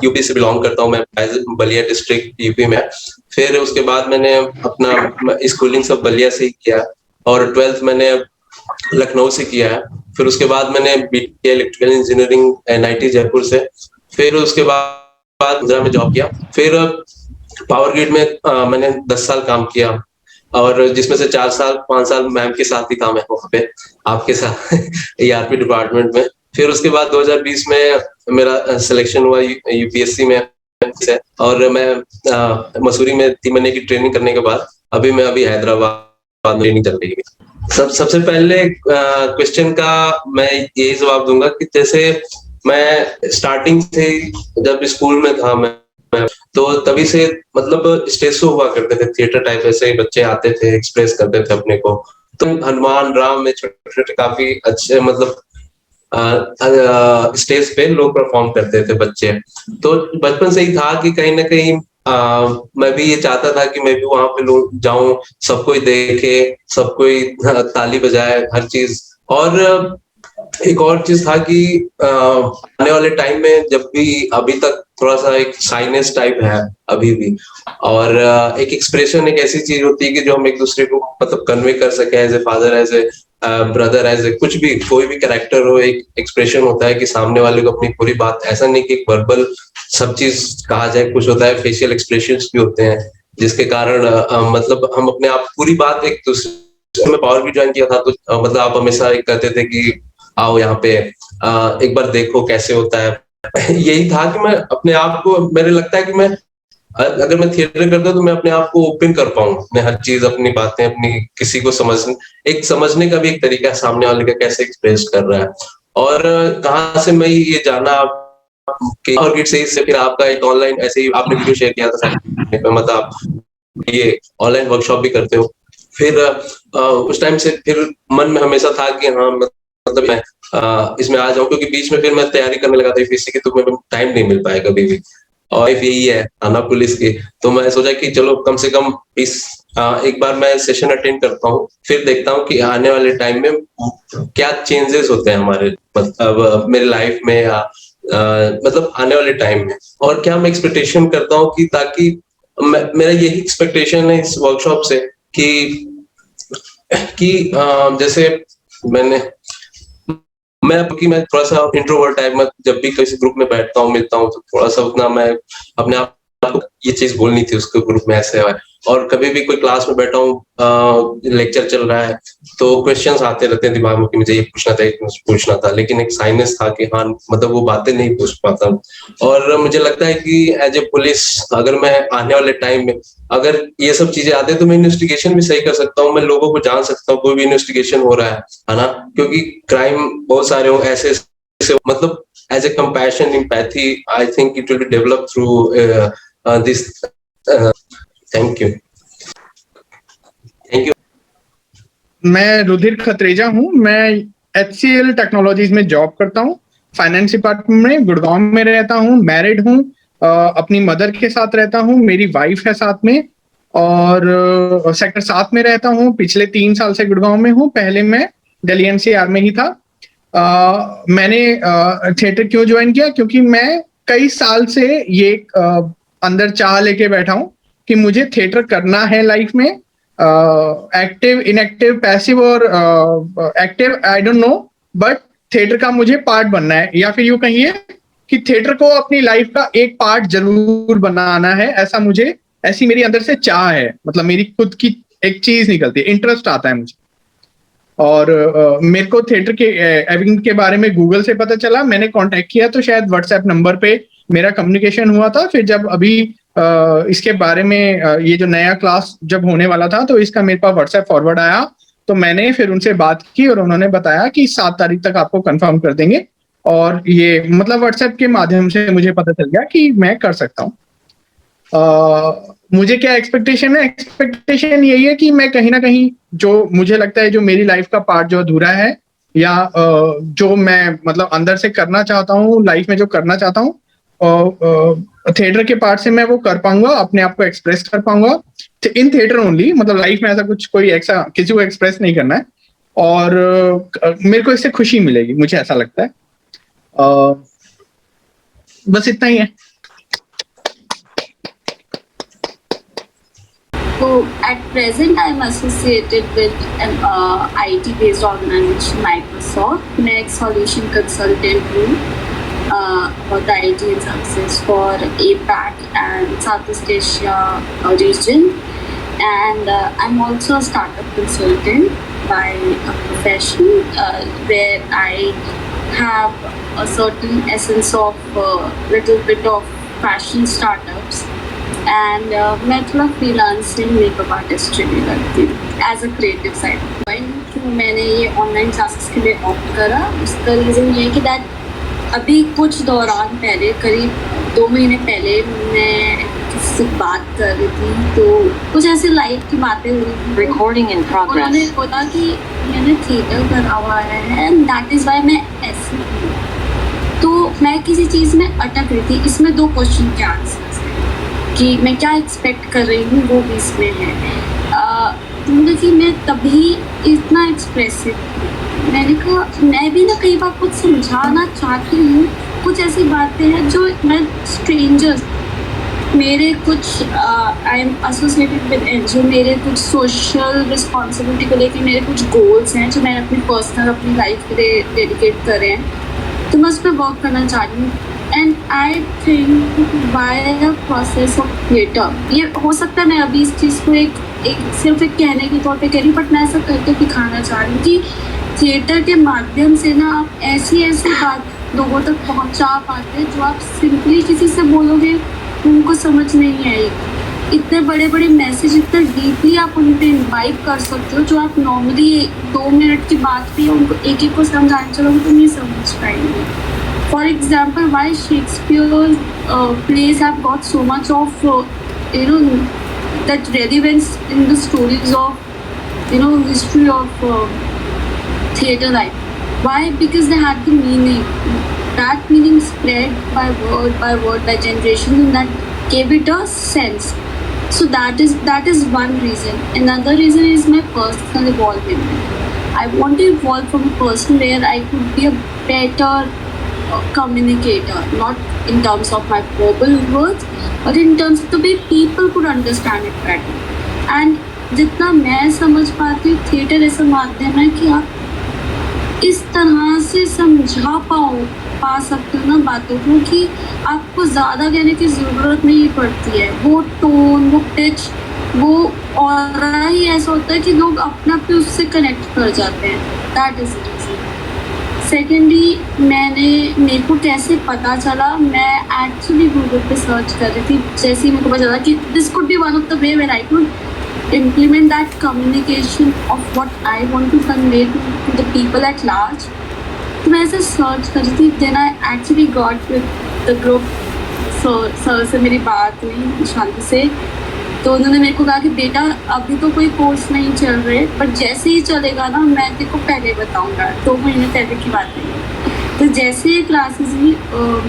UP से belong करता हूँ मैं, बलिया डिस्ट्रिक्ट यूपी में। फिर उसके बाद मैंने अपना स्कूलिंग सब बलिया से ही किया और 12th मैंने लखनऊ से किया है। फिर उसके बाद मैंने BTech electrical engineering NIT Jaipur से। फिर उसके बाद इंदिरा में जॉब किया। फिर पावर ग्रिड में मैंने 10 साल काम किया और जिसमें से 4 साल 5 साल मैम के साथ ही काम है वहाँ पे आपके साथ ईआरपी डिपार्टमेंट में। फिर उसके बाद 2020 में मेरा सिलेक्शन हुआ यूपीएससी में और मैं मसूरी में 3 महीने की ट्रेनिंग करने के बाद अभी हैदराबाद में ट्रेनिंग चल रही है। सबसे पहले क्वेश्चन का मैं यही जवाब दूंगा कि जैसे मैं स्टार्टिंग से जब स्कूल में था मैं तो तभी से मतलब स्टेज शो हुआ करते थे, थिएटर टाइप ऐसे ही बच्चे आते थे, एक्सप्रेस करते थे अपने को। तो हनुमान राम में छोटे छोटे काफी अच्छे मतलब स्टेज पे लोग परफॉर्म करते थे बच्चे। तो बचपन से ही था कि कहीं ना कहीं मैं भी ये चाहता था कि मैं भी वहां पे लोग जाऊं, सब कोई देखे, सब कोई ताली बजाए, हर चीज। और एक और चीज था कि आने वाले टाइम में जब भी अभी तक थोड़ा सा एक साइनेस टाइप है अभी भी, और एक एक्सप्रेशन एक ऐसी चीज होती है कि जो हम एक दूसरे को मतलब कन्वे कर सके, as a father, as a brother, as a कुछ भी, कोई भी कैरेक्टर हो, एक एक्सप्रेशन होता है कि सामने वाले को अपनी पूरी बात, ऐसा नहीं कि वर्बल सब चीज कहा जाए, कुछ होता है फेशियल एक्सप्रेशंस भी होते हैं जिसके कारण मतलब हम अपने आप पूरी बात एक दूसरे में। पावर भी ज्वाइन किया था तो मतलब आप हमेशा एक कहते थे कि आओ यहाँ पे एक बार देखो कैसे होता है। यही था कि मैं अपने आप को, मेरे लगता है कि मैं अगर मैं थिएटर करता तो मैं अपने आप को ओपन कर पाऊँ, मैं हर चीज अपनी बातें अपनी किसी को समझने का भी एक तरीका है, सामने वाले का कैसे एक्सप्रेस कर रहा है। और कहाँ से मैं ये जाना कि और गिट से फिर आपका एक ऑनलाइन ऐसे ही आपने वीडियो शेयर किया था मतलब आप ये ऑनलाइन वर्कशॉप भी करते हो। फिर उस टाइम से फिर मन में हमेशा था कि हाँ मतलब मैं इसमें आ जाऊं, क्योंकि बीच में फिर मैं तैयारी करने लगा था यूपीएससी की, तो मेरे टाइम नहीं मिल पाया कभी भी। और यही है थाना पुलिस की, तो मैं सोचा कि चलो कम से कम इस एक बार मैं सेशन अटेंड करता हूँ, फिर देखता हूँ कि आने वाले टाइम में क्या चेंजेस होते हैं हमारे मतलब मेरे लाइफ में या मतलब आने वाले टाइम में, और क्या मैं एक्सपेक्टेशन करता हूँ कि ताकि मेरा यही एक्सपेक्टेशन है इस वर्कशॉप से कि जैसे मैंने मैं थोड़ा सा इंट्रोवर्ट टाइप में, जब भी किसी ग्रुप में बैठता हूँ मिलता हूँ तो थोड़ा सा उतना मैं अपने आप को ये चीज बोलनी थी उसके ग्रुप में ऐसे है। और कभी भी कोई क्लास में बैठा हूँ, लेक्चर चल रहा है तो क्वेश्चंस आते रहते हैं दिमाग में कि मुझे ये पूछना था, ये पूछना था, लेकिन एक साइनेस था कि हाँ मतलब वो बातें नहीं पूछ पाता। और मुझे लगता है कि एज ए पुलिस अगर मैं आने वाले टाइम में अगर ये सब चीजें आते हैं तो मैं इन्वेस्टिगेशन भी सही कर सकता हूँ, मैं लोगों को जान सकता हूँ कोई भी इन्वेस्टिगेशन हो रहा है ना, क्योंकि क्राइम बहुत सारे हो ऐसे मतलब as a compassion empathy I think it will be develop through this. Thank you. Thank you. मैं रुधिर खत्रेजा हूँ। मैं HCL टेक्नोलॉजीज में जॉब करता हूँ, फाइनेंस डिपार्टमेंट में, गुड़गांव में रहता हूँ, मैरिड हूँ, अपनी मदर के साथ रहता हूँ, मेरी वाइफ है साथ में, और सेक्टर 7 में रहता हूँ। पिछले 3 साल से गुड़गांव में हूँ, पहले मैं दिल्ली NCR में ही था। मैंने थिएटर क्यों ज्वाइन किया, क्योंकि मैं कई साल से ये अंदर चाह लेके बैठा हूँ कि मुझे थिएटर करना है लाइफ में। एक्टिव, इनएक्टिव, पैसिव और active I don't know, but theatre का मुझे पार्ट बनना है, या फिर यूं कहिए कि थिएटर को अपनी लाइफ का एक पार्ट जरूर बनाना है। ऐसी मेरी अंदर से चाह है, मतलब मेरी खुद की एक चीज निकलती है, इंटरेस्ट आता है मुझे। और मेरे को थिएटर के एक्टिंग के बारे में गूगल से पता चला, मैंने कांटेक्ट किया तो शायद व्हाट्सएप नंबर पे मेरा कम्युनिकेशन हुआ था। फिर जब अभी इसके बारे में ये जो नया क्लास जब होने वाला था तो इसका मेरे पास व्हाट्सएप फॉरवर्ड आया, तो मैंने फिर उनसे बात की और उन्होंने बताया कि 7 तारीख तक आपको कंफर्म कर देंगे। और ये मतलब व्हाट्सएप के माध्यम से मुझे पता चल गया कि मैं कर सकता हूँ। मुझे क्या एक्सपेक्टेशन है? एक्सपेक्टेशन यही है कि मैं कहीं ना कहीं जो मुझे लगता है जो मेरी लाइफ का पार्ट जो अधूरा है, या जो मैं मतलब अंदर से करना चाहता हूँ लाइफ में, जो करना चाहता हूँ थिएटर के पार्ट से मैं वो कर पाऊंगा, अपने आप को एक्सप्रेस कर पाऊंगा इन थिएटर ओनली। मतलब लाइफ में ऐसा कुछ कोई ऐसा किसी को एक्सप्रेस नहीं करना है, और मेरे को इससे खुशी मिलेगी, मुझे ऐसा लगता है। बस इतना ही है। So at present, I'm associated with an IT-based organization, Microsoft. मैं एक solution consultant हूँ about the IT and services for APAC and Southeast Asia region. And I'm also a startup consultant by profession, where I have a certain essence of little bit of fashion startups. And मैं थोड़ा freelancing makeup artist भी करती हूँ as a creative side. क्यों मैंने ये online classes के लिए ऑप्ट करा, उसका रीज़न ये है कि दैट अभी कुछ दौरान पहले, करीब 2 महीने पहले, मैं किसी से बात कर रही थी, तो कुछ ऐसी लाइफ की बातें हुई थी। Recording in progress. उन्होंने बोला कि मैंने थिएटर करा हुआ है एंड दैट इज़ वाई मैं ऐसी हूँ। तो मैं किसी चीज़ में अटक रही थी। इसमें 2 क्वेश्चन के आंसर कि मैं क्या एक्सपेक्ट कर रही हूँ, वो भी इसमें है। तुमने कि मैं तभी इतना एक्सप्रेसिव, मैंने कहा मैं भी ना कई बार कुछ समझाना चाहती हूँ, कुछ ऐसी बातें हैं जो मैं स्ट्रेंजर्स, मेरे कुछ I am associated with NGO, मेरे कुछ सोशल रिस्पॉन्सिबिलिटी को लेकर मेरे कुछ गोल्स हैं जो मैंने अपनी पर्सनल, अपनी लाइफ के लिए डेडिकेट करे हैं, तो मैं उस पर वर्क करना चाह रही हूँ। And I think by the process of theatre, ये हो सकता है मैं अभी इस चीज़ को एक सिर्फ एक कहने के तौर पे कह रही हूँ, बट मैं ऐसा करके दिखाना चाह रही हूँ कि थिएटर के माध्यम से ना आप ऐसी बात लोगों तक पहुँचा पाते हैं जो आप सिंपली किसी से बोलोगे उनको समझ नहीं आएगी। इतने बड़े बड़े मैसेज इतने डीपली आप उन पर इन्वाइट कर सकते हो जो आप नॉर्मली 2 मिनट की बात भी उनको एक को समझाने चलोगे तो नहीं समझ पाएंगे। For example, why Shakespeare's plays have got so much of, that relevance in the stories of, history of theatre life. Why? Because they had the meaning. That meaning spread by word, by generations, and that gave it a sense. So that is one reason. Another reason is my personal evolvement. I want to evolve from a person where I could be a better communicator, not in terms of my verbal words, but in terms of the way people could understand it better. And जितना मैं समझ पाती हूँ, theatre ऐसा माध्यम है कि आप इस तरह से समझा पा सकते हो ना बातों को कि आपको ज़्यादा कहने की ज़रूरत नहीं पड़ती है। वो टोन, वो पिच, वो ऑरा ही ऐसा होता है कि लोग अपने आप पे उससे कनेक्ट कर जाते हैं। That is it. सेकेंडली, मेरे को कैसे पता चला, मैं एक्चुअली गूगल पे सर्च कर रही थी, जैसे ही मेरे को पता चला कि this could be one of the way where I could implement that communication of what I want to convey to the people at large. तो मैं ऐसे सर्च कर रही थी, then I actually got with the group, sir से मेरी बात हुई शांति से, तो उन्होंने मेरे को कहा कि बेटा अभी तो कोई कोर्स नहीं चल रहे, पर जैसे ही चलेगा ना मैं तेरे को पहले बताऊंगा। 2 महीने पहले की बात है। तो जैसे ही क्लासेस हुई,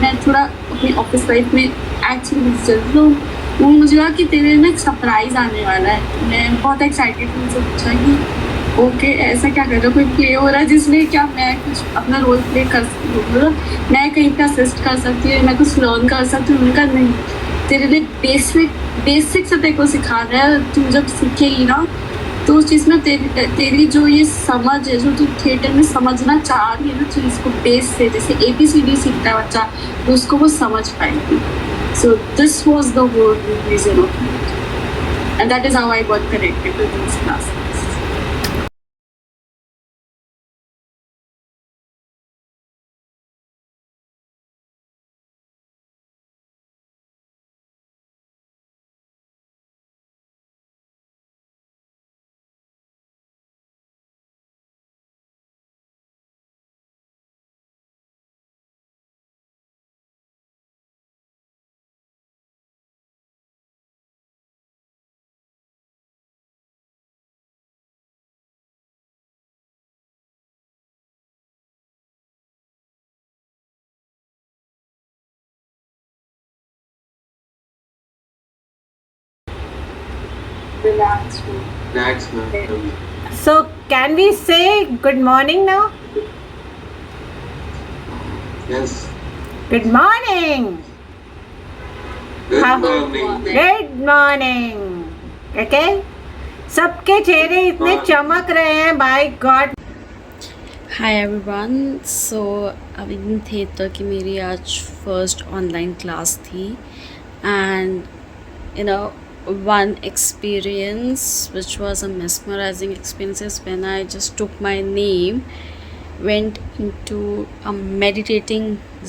मैं थोड़ा अपनी ऑफिस लाइफ में एक्चुअली बिजी चल रही हूँ, वो मुझे लगा कि तेरे में एक सरप्राइज़ आने वाला है। मैं बहुत एक्साइटेड हूँ, उनसे पूछा कि ओके ऐसा क्या कर रहा है, कोई प्ले हो रहा है जिसमें क्या मैं कुछ अपना रोल प्ले कर सकती हूँ, मतलब मैं कहीं पे असिस्ट कर सकती हूँ, मैं कुछ लर्न कर सकती हूँ। उनका नहीं, तेरे लिए बेसिक से तेरे को सिखा रहा है, तू जब सीखेगी ना तो उस चीज़ में तेरी जो ये समझ है, जो तू थिएटर में समझना चाह रही है ना चीज़ को, बेस से जैसे ABCD सीखता है बच्चा, तो उसको वो समझ पाएगी। So this was the whole reason of it, and that is how I got connected to these classes. Relax. Relax, ma'am. So, can we say good morning now? Yes. Good morning. Good How- morning. Good morning. Okay? सबके चेहरे इतने चमक रहे हैं, by God. Hi everyone. So अविन theatre की मेरी आज फर्स्ट ऑनलाइन क्लास थी and you know one experience which was a mesmerizing experience is when I just took my name, went into a meditating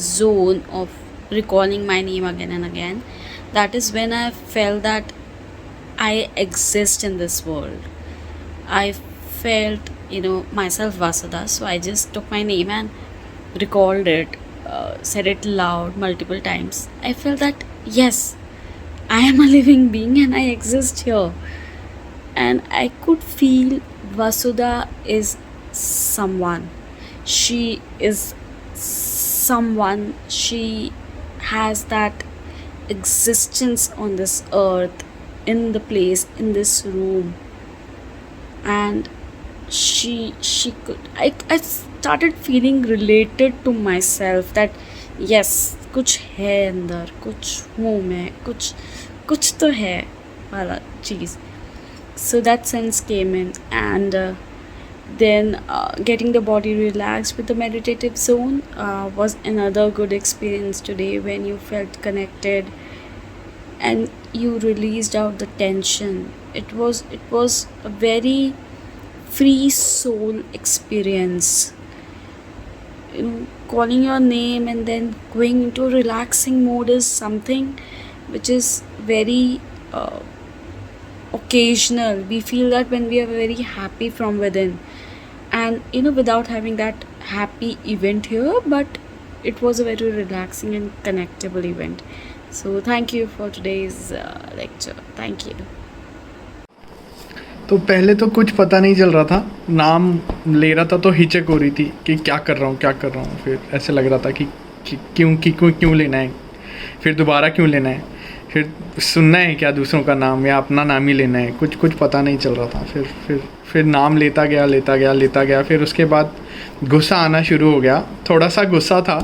zone of recalling my name again and again. That is when I felt that I exist in this world. I felt myself Vasudha, so I just took my name and recalled it, said it loud multiple times. I felt that yes, I am a living being and I exist here. And I could feel Vasudha is someone. She is someone. She has that existence on this earth, in the place, in this room. And she could, I started feeling related to myself that yes, कुछ है अंदर, कुछ हूँ मैं, कुछ तो है वाला चीज़. So that sense came in, and then getting the body relaxed with the meditative zone was another good experience today, when you felt connected and you released out the tension. It was a very free soul experience. Calling your name and then going into a relaxing mode is something which is very occasional. We feel that when we are very happy from within, and without having that happy event here, but it was a very relaxing and connectable event. So thank you for today's lecture. Thank you. तो पहले तो कुछ पता नहीं चल रहा था, नाम ले रहा था तो हिचक हो रही थी कि क्या कर रहा हूँ. फिर ऐसे लग रहा था कि क्यों लेना है, फिर दोबारा क्यों लेना है, फिर सुनना है क्या दूसरों का नाम या अपना नाम ही लेना है. कुछ पता नहीं चल रहा था. फिर नाम लेता गया. फिर उसके बाद गुस्सा आना शुरू हो गया. थोड़ा सा गुस्सा था,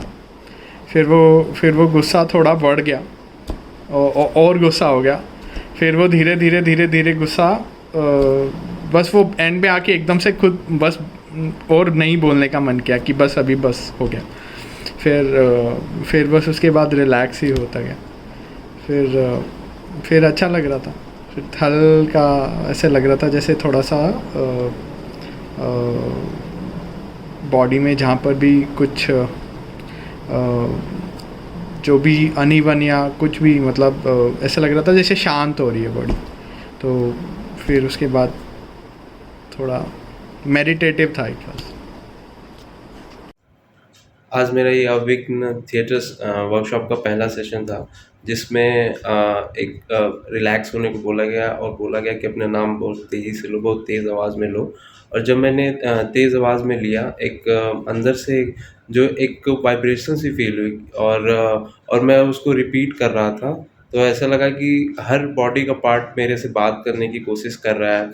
फिर वो गुस्सा थोड़ा बढ़ गया और गुस्सा हो गया. फिर वो धीरे गुस्सा बस वो एंड पे आके एकदम से खुद बस और नहीं बोलने का मन किया कि बस अभी बस हो गया. फिर बस उसके बाद रिलैक्स ही होता गया. फिर अच्छा लग रहा था. फिर हल्का ऐसे लग रहा था जैसे थोड़ा सा बॉडी में जहाँ पर भी कुछ जो भी अनइवन या कुछ भी मतलब ऐसा लग रहा था जैसे शांत हो रही है बॉडी. तो फिर उसके बाद थोड़ा मेडिटेटिव था एक क्लास. आज मेरा ये अविघ्न थिएटर्स वर्कशॉप का पहला सेशन था, जिसमें एक रिलैक्स होने को बोला गया और बोला गया कि अपना नाम बहुत तेज़ी से लो, बहुत तेज़ आवाज़ में लो. और जब मैंने तेज़ आवाज़ में लिया, एक अंदर से जो एक वाइब्रेशन सी फील हुई और मैं उसको रिपीट कर रहा था, तो ऐसा लगा कि हर बॉडी का पार्ट मेरे से बात करने की कोशिश कर रहा है.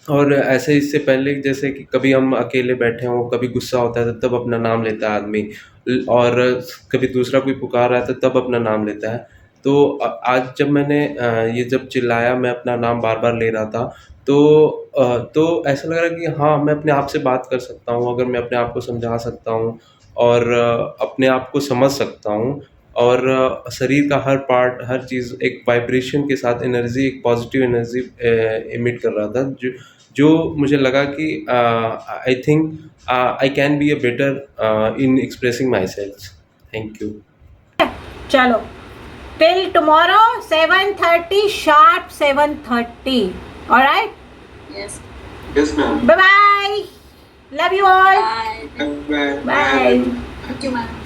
और ऐसे इससे पहले जैसे कि कभी हम अकेले बैठे हों, कभी गुस्सा होता है तब अपना नाम लेता है आदमी, और कभी दूसरा कोई पुकार रहा है तब अपना नाम लेता है. तो आज जब मैंने ये जब चिल्लाया, मैं अपना नाम बार-बार ले रहा था, तो ऐसा लग रहा है कि हाँ, मैं अपने आप से बात कर सकता हूँ, अगर मैं अपने आप को समझा सकता हूँ और अपने आप को समझ सकता हूँ. और शरीर का हर पार्ट, हर चीज़ एक वाइब्रेशन के साथ एनर्जी, एक पॉजिटिव एनर्जी एमिट कर रहा था, जो मुझे लगा कि I think I can be a better in expressing my self. Thank you. चलो, till tomorrow 7:30 sharp. 7:30. All right? Yes. Yes, ma'am. Bye bye. Love you all. Bye. Bye. Thank you, ma'am.